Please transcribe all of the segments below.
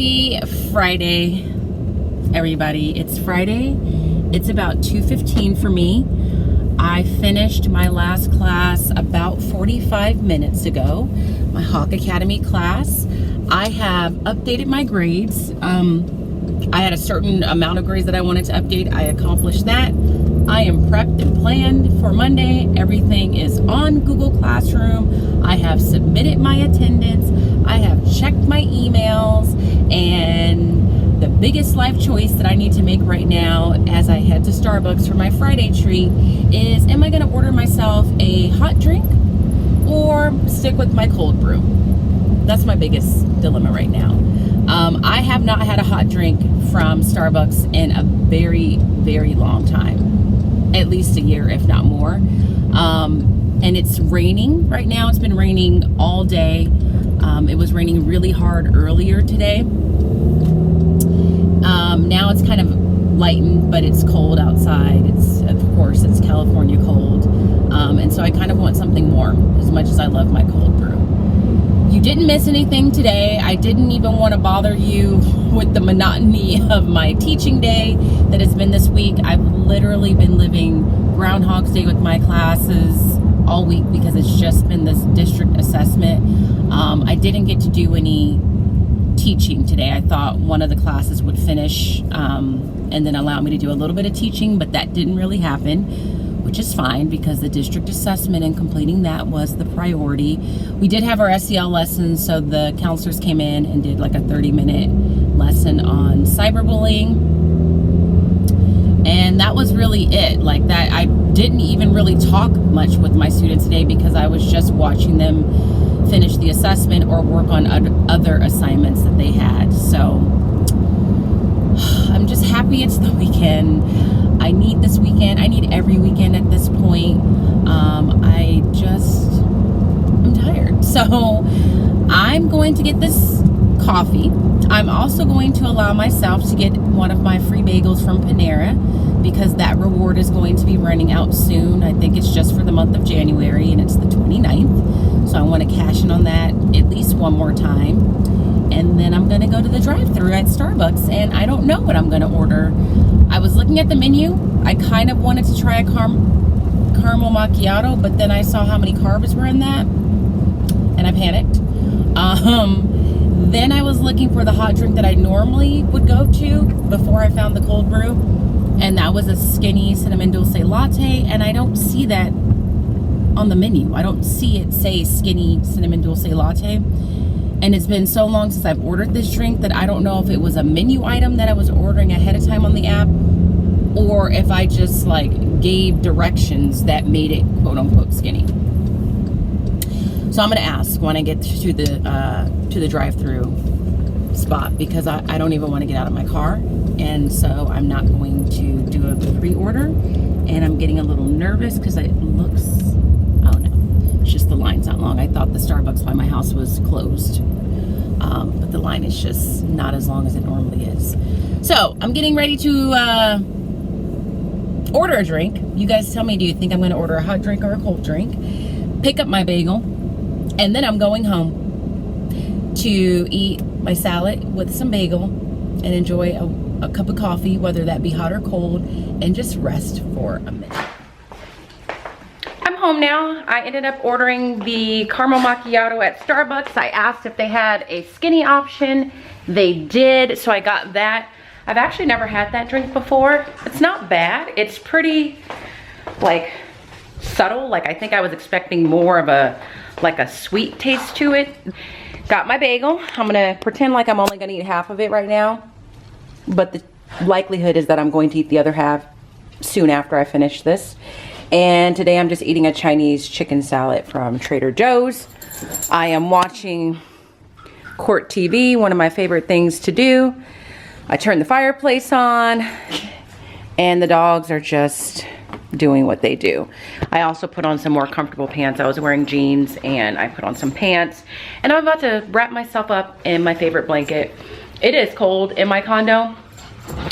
Happy Friday, everybody. It's Friday. It's about 2:15 for me. I finished my last class about 45 minutes ago, my Hawk Academy class. I have updated my grades. I had a certain amount of grades that I wanted to update. I accomplished that. I am prepped and planned for Monday. Everything is on Google Classroom. I have submitted my attendance. I have checked my emails, and the biggest life choice that I need to make right now as I head to Starbucks for my Friday treat is, am I gonna order myself a hot drink or stick with my cold brew? That's my biggest dilemma right now. I have not had a hot drink from Starbucks in a very, very long time. At least a year, if not more. And it's raining right now. It's been raining all day. It was raining really hard earlier today. Now it's kind of lightened, but it's cold outside. Of course, it's California cold. And so I kind of want something warm, as much as I love my cold brew. You didn't miss anything today. I didn't even want to bother you with the monotony of my teaching day that has been this week. I've literally been living Groundhog's Day with my classes all week because it's just been this district assessment. I didn't get to do any teaching today. I thought one of the classes would finish and then allow me to do a little bit of teaching, but that didn't really happen, which is fine because the district assessment and completing that was the priority. We did have our SEL lessons, so the counselors came in and did like a 30-minute lesson on cyberbullying. And that was really it. Like that, I didn't even really talk much with my students today because I was just watching them finish the assessment or work on other assignments that they had. So I'm just happy it's the weekend. I need this weekend. I need every weekend at this point. I'm tired. So I'm going to get this coffee. I'm also going to allow myself to get one of my free bagels from Panera because that reward is going to be running out soon. I think it's just for the month of January and it's the 29th. So I want to cash in on that at least one more time. And then I'm going to go to the drive-thru at Starbucks and I don't know what I'm going to order. I was looking at the menu. I kind of wanted to try a caramel macchiato, but then I saw how many carbs were in that and I panicked. Then I was looking for the hot drink that I normally would go to before I found the cold brew, and that was a skinny cinnamon dulce latte, and I don't see that on the menu. I don't see it say skinny cinnamon dulce latte, and it's been so long since I've ordered this drink that I don't know if it was a menu item that I was ordering ahead of time on the app, or if I just like gave directions that made it quote unquote skinny. So I'm gonna ask when I get to the drive-through spot because I don't even want to get out of my car, and so I'm not going to do a pre-order, and I'm getting a little nervous because it looks, oh no, it's just the line's not long. I thought the Starbucks by my house was closed, but the line is just not as long as it normally is. So I'm getting ready to order a drink. You guys tell me, do you think I'm going to order a hot drink or a cold drink? Pick up my bagel, and then I'm going home to eat my salad with some bagel and enjoy a cup of coffee, whether that be hot or cold, and just rest for a minute. I'm home now. I ended up ordering the caramel macchiato at Starbucks. I asked if they had a skinny option. They did, so I got that. I've actually never had that drink before. It's not bad. It's pretty like subtle. Like I think I was expecting more of a sweet taste to it. Got my bagel. I'm gonna pretend like I'm only gonna eat half of it right now, but the likelihood is that I'm going to eat the other half soon after I finish this. And today I'm just eating a Chinese chicken salad from Trader Joe's. I am watching Court TV, one of my favorite things to do. I turned the fireplace on and the dogs are just doing what they do. I also put on some more comfortable pants. I was wearing jeans and I put on some pants, and I'm about to wrap myself up in my favorite blanket. It is cold in my condo.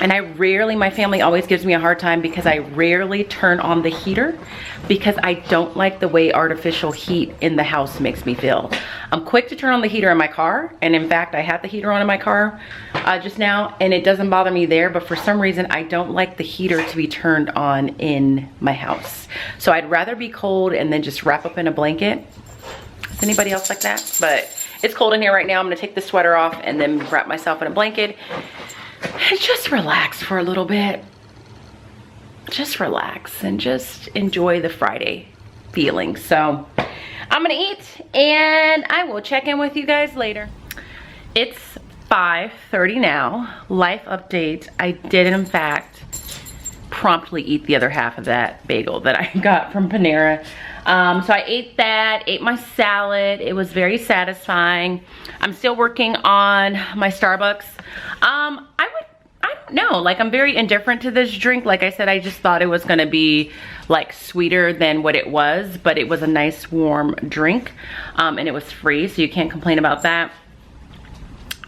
And I rarely, my family always gives me a hard time because I rarely turn on the heater because I don't like the way artificial heat in the house makes me feel. I'm quick to turn on the heater in my car, and in fact, I had the heater on in my car just now, and it doesn't bother me there, but for some reason, I don't like the heater to be turned on in my house. So I'd rather be cold and then just wrap up in a blanket. Is anybody else like that? But it's cold in here right now. I'm gonna take the sweater off and then wrap myself in a blanket and just relax for a little bit. Just relax and just enjoy the Friday feeling. So I'm gonna eat and I will check in with you guys later. It's 5:30 now. Life update. I did in fact promptly eat the other half of that bagel that I got from Panera. So I ate that, ate my salad. It was very satisfying. I'm still working on my Starbucks. I don't know, like I'm very indifferent to this drink. Like I said, I just thought it was gonna be like sweeter than what it was, but it was a nice warm drink and it was free, so you can't complain about that.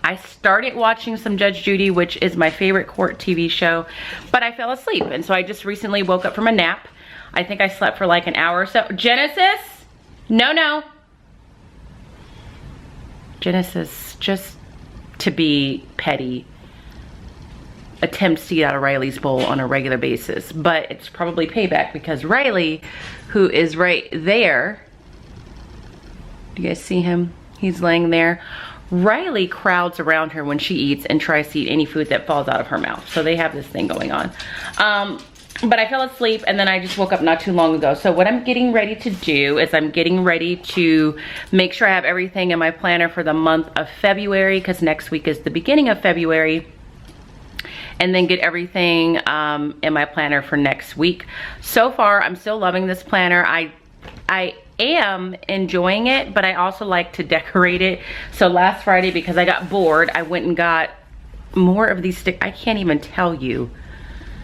I started watching some Judge Judy, which is my favorite court TV show, but I fell asleep. And so I just recently woke up from a nap. I think I slept for like an hour or so. Genesis? No. Genesis, just to be petty, attempts to eat out of Riley's bowl on a regular basis. But it's probably payback because Riley, who is right there, do you guys see him? He's laying there. Riley crowds around her when she eats and tries to eat any food that falls out of her mouth. So they have this thing going on. But I fell asleep and then I just woke up not too long ago. So what I'm getting ready to do is I'm getting ready to make sure I have everything in my planner for the month of February, because next week is the beginning of February. And then get everything in my planner for next week. So far, I'm still loving this planner. I am enjoying it, but I also like to decorate it. So last Friday, because I got bored, I went and got more of these I can't even tell you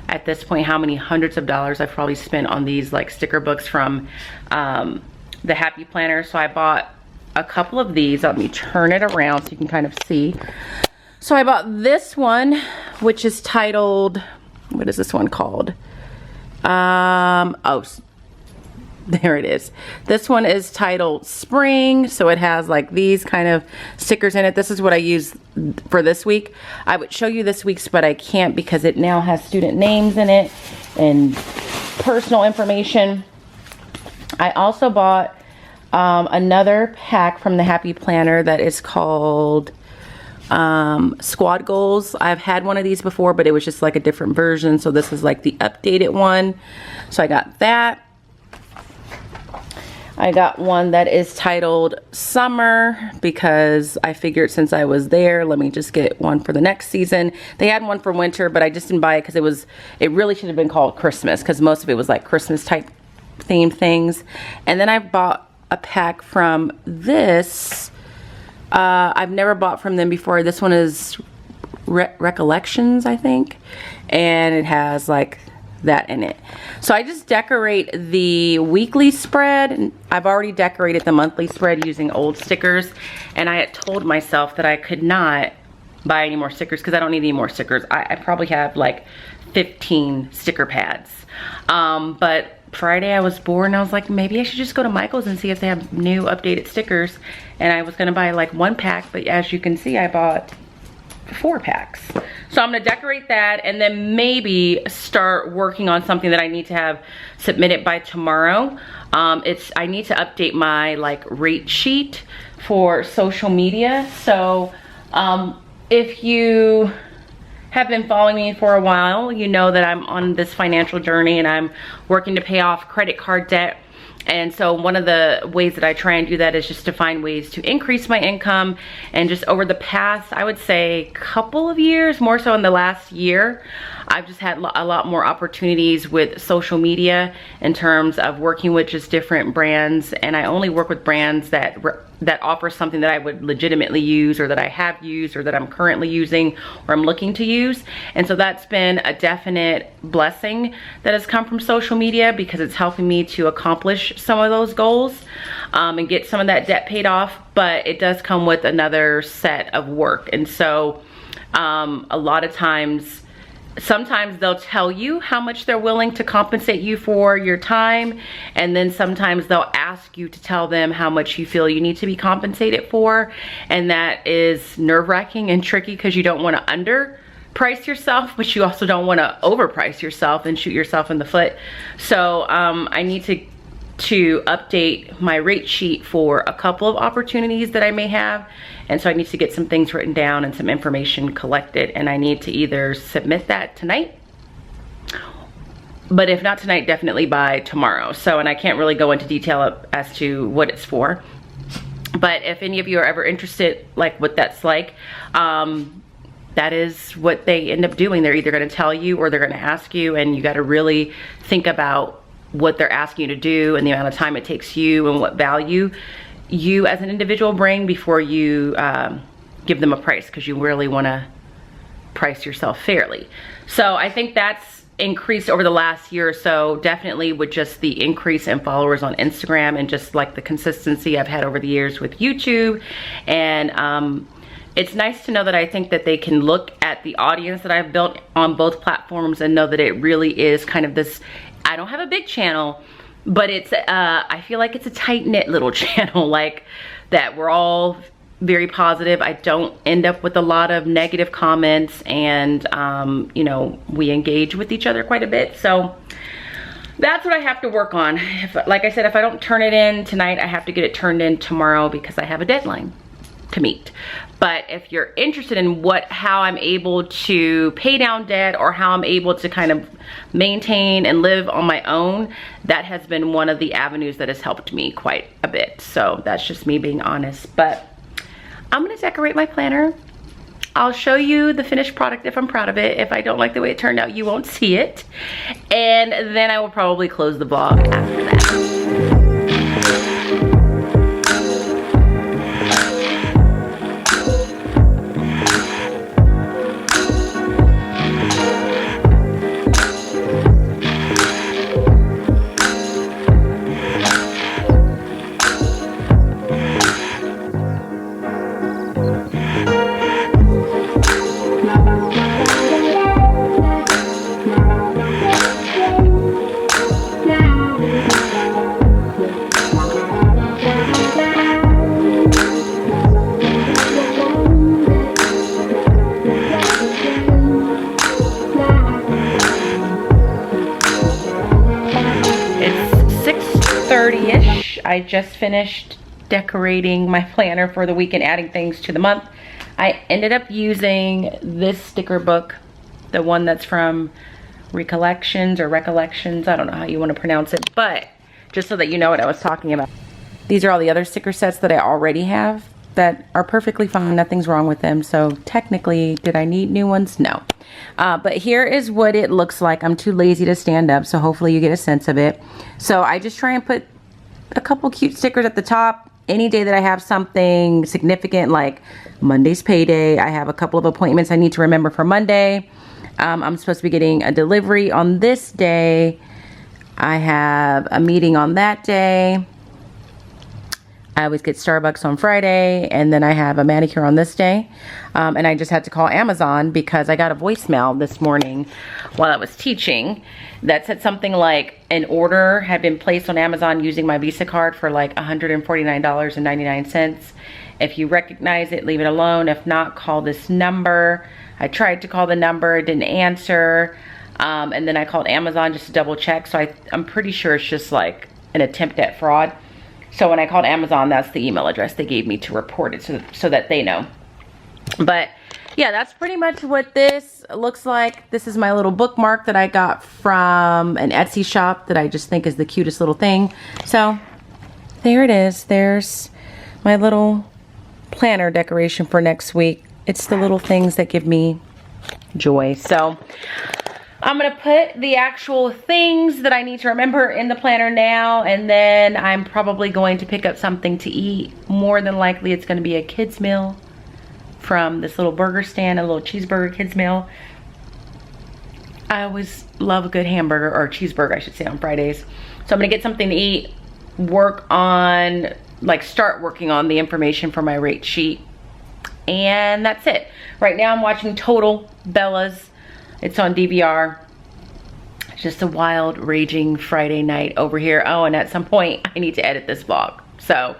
at this point how many hundreds of dollars I've probably spent on these like sticker books from the Happy Planner. So I bought a couple of these. Let me turn it around so you can kind of see. So I bought this one, which is titled, what is this one called? Oh, there it is. This one is titled Spring. So it has like these kind of stickers in it. This is what I use for this week. I would show you this week's, but I can't because it now has student names in it and personal information. I also bought another pack from the Happy Planner that is called Squad Goals. I've had one of these before, but it was just like a different version. So this is like the updated one. So I got that. I got one that is titled Summer because I figured since I was there, let me just get one for the next season. They had one for winter, but I just didn't buy it because it really should have been called Christmas because most of it was like Christmas type themed things. And then I bought a pack from this. I've never bought from them before. This one is Recollections, I think. And it has like that in it. So I just decorate the weekly spread. I've already decorated the monthly spread using old stickers, and I had told myself that I could not buy any more stickers because I don't need any more stickers. I probably have like 15 sticker pads. But Friday I was bored and I was like, maybe I should just go to Michael's and see if they have new updated stickers. And I was gonna buy like one pack, but as you can see, I bought 4 packs. So I'm gonna decorate that and then maybe start working on something that I need to have submitted by tomorrow. I need to update my like rate sheet for social media. So if you have been following me for a while, you know that I'm on this financial journey and I'm working to pay off credit card debt. And so one of the ways that I try and do that is just to find ways to increase my income. And just over the past, I would say, couple of years, more so in the last year, I've just had a lot more opportunities with social media in terms of working with just different brands. And I only work with brands that offer something that I would legitimately use, or that I have used, or that I'm currently using, or I'm looking to use. And so that's been a definite blessing that has come from social media, because it's helping me to accomplish some of those goals and get some of that debt paid off. But it does come with another set of work. And so a lot of times sometimes they'll tell you how much they're willing to compensate you for your time, and then sometimes they'll ask you to tell them how much you feel you need to be compensated for, and that is nerve-wracking and tricky because you don't want to underprice yourself, but you also don't want to overprice yourself and shoot yourself in the foot. So I need to update my rate sheet for a couple of opportunities that I may have, and so I need to get some things written down and some information collected, and I need to either submit that tonight, but if not tonight, definitely by tomorrow. So, and I can't really go into detail as to what it's for, but if any of you are ever interested, like what that's like, that is what they end up doing. They're either going to tell you or they're going to ask you, and you got to really think about what they're asking you to do and the amount of time it takes you and what value you as an individual bring before you give them a price, because you really want to price yourself fairly. So I think that's increased over the last year or so, definitely with just the increase in followers on Instagram and just like the consistency I've had over the years with YouTube. And it's nice to know that I think that they can look at the audience that I've built on both platforms and know that it really is kind of this, I don't have a big channel, but it's I feel like it's a tight-knit little channel, like that we're all very positive. I don't end up with a lot of negative comments, and you know, we engage with each other quite a bit. So that's what I have to work on. Like I said, if I don't turn it in tonight, I have to get it turned in tomorrow because I have a deadline to meet. But if you're interested in how I'm able to pay down debt, or how I'm able to kind of maintain and live on my own, that has been one of the avenues that has helped me quite a bit. So that's just me being honest. But I'm gonna decorate my planner. I'll show you the finished product if I'm proud of it. If I don't like the way it turned out, you won't see it. And then I will probably close the vlog after that. I just finished decorating my planner for the week and adding things to the month. I ended up using this sticker book, the one that's from Recollections or Recollections, I don't know how you want to pronounce it, but just so that you know what I was talking about. These are all the other sticker sets that I already have that are perfectly fine, nothing's wrong with them. So technically, did I need new ones? No. But here is what it looks like. I'm too lazy to stand up, so hopefully you get a sense of it. So I just try and put a couple cute stickers at the top. Any day that I have something significant, like Monday's payday, I have a couple of appointments I need to remember for Monday. I'm supposed to be getting a delivery on this day. I have a meeting on that day. I always get Starbucks on Friday, and then I have a manicure on this day. And I just had to call Amazon because I got a voicemail this morning while I was teaching that said something like an order had been placed on Amazon using my Visa card for like $149.99. If you recognize it, leave it alone. If not, call this number. I tried to call the number, it didn't answer. And then I called Amazon just to double check. So I'm pretty sure it's just like an attempt at fraud. So when I called Amazon, that's the email address they gave me to report it so that they know. But yeah, that's pretty much what this looks like. This is my little bookmark that I got from an Etsy shop that I just think is the cutest little thing. So there it is. There's my little planner decoration for next week. It's the little things that give me joy. So I'm gonna put the actual things that I need to remember in the planner now, and then I'm probably going to pick up something to eat. More than likely it's gonna be a kid's meal from this little burger stand, a little cheeseburger kids meal. I always love a good hamburger, or cheeseburger I should say, on Fridays. So I'm gonna get something to eat, start working on the information for my rate sheet, and that's it. Right now I'm watching Total, Bella's It's on DVR. It's just a wild, raging Friday night over here. Oh, and at some point, I need to edit this vlog. So,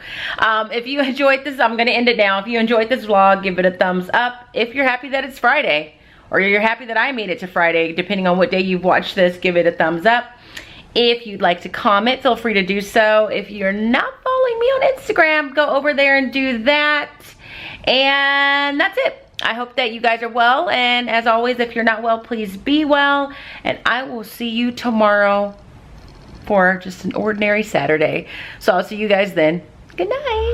if you enjoyed this, I'm gonna end it now. If you enjoyed this vlog, give it a thumbs up. If you're happy that it's Friday, or you're happy that I made it to Friday, depending on what day you've watched this, give it a thumbs up. If you'd like to comment, feel free to do so. If you're not following me on Instagram, go over there and do that. And that's it. I hope that you guys are well. And as always, if you're not well, please be well. And I will see you tomorrow for just an ordinary Saturday. So I'll see you guys then. Good night.